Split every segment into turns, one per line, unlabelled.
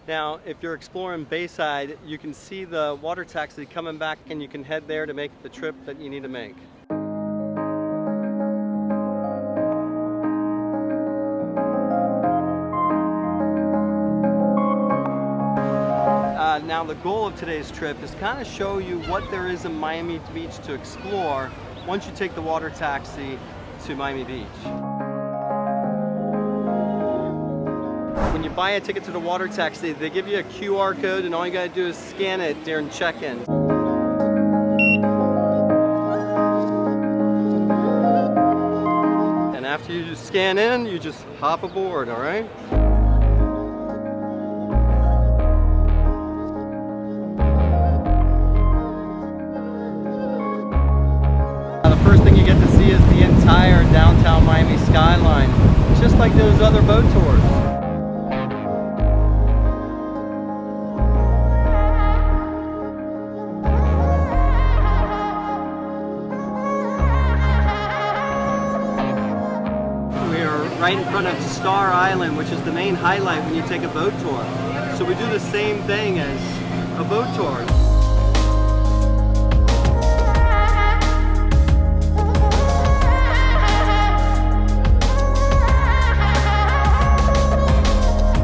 Now, if you're exploring Bayside, you can see the water taxi coming back and you can head there to make the trip that you need to make. Now the goal of today's trip is kind of show you what there is in Miami Beach to explore once you take the water taxi to Miami Beach. When you buy a ticket to the water taxi, they give you a QR code and all you gotta do is scan it during check-in. And after you just scan in, you just hop aboard, all right? The first thing you get to see is the entire downtown Miami skyline, just like those other boat tours. We are right in front of Star Island, which is the main highlight when you take a boat tour. So we do the same thing as a boat tour.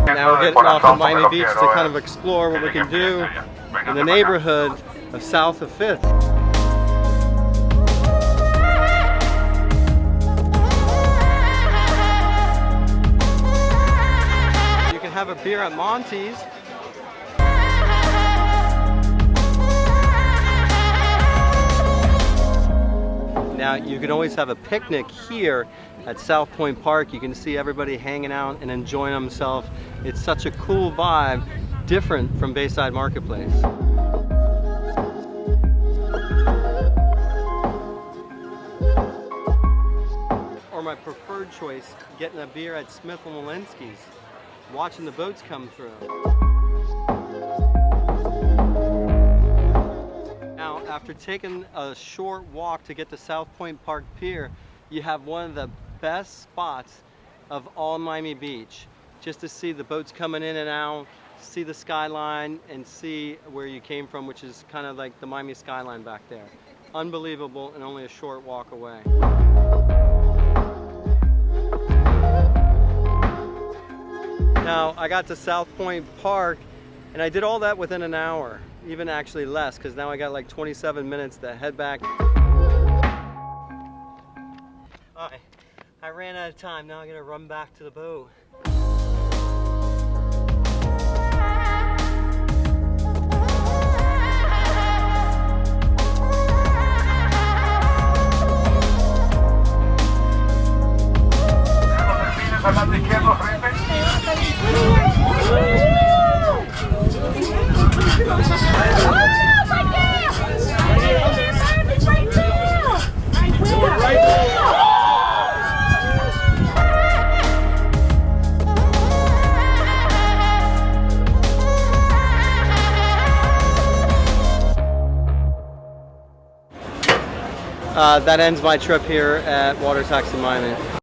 Now we're getting off of Miami Beach to kind of explore what we can do in the neighborhood of south of 5th. You can have a beer at Monty's. Now you can always have a picnic here at South Pointe Park. You can see everybody hanging out and enjoying themselves. It's such a cool vibe, different from Bayside Marketplace. Or my preferred choice, getting a beer at Smith Wollensky's, watching the boats come through. Now, after taking a short walk to get to South Pointe Park Pier, you have one of the best spots of all Miami Beach, just to see the boats coming in and out, see the skyline, and see where you came from, which is kind of like the Miami skyline back there. Unbelievable, and only a short walk away. Now, I got to South Pointe Park, and I did all that within an hour, even actually less, because now I got like 27 minutes to head back. I ran out of time, now I'm gonna run back to the boat. That ends my trip here at Water Taxi Miami.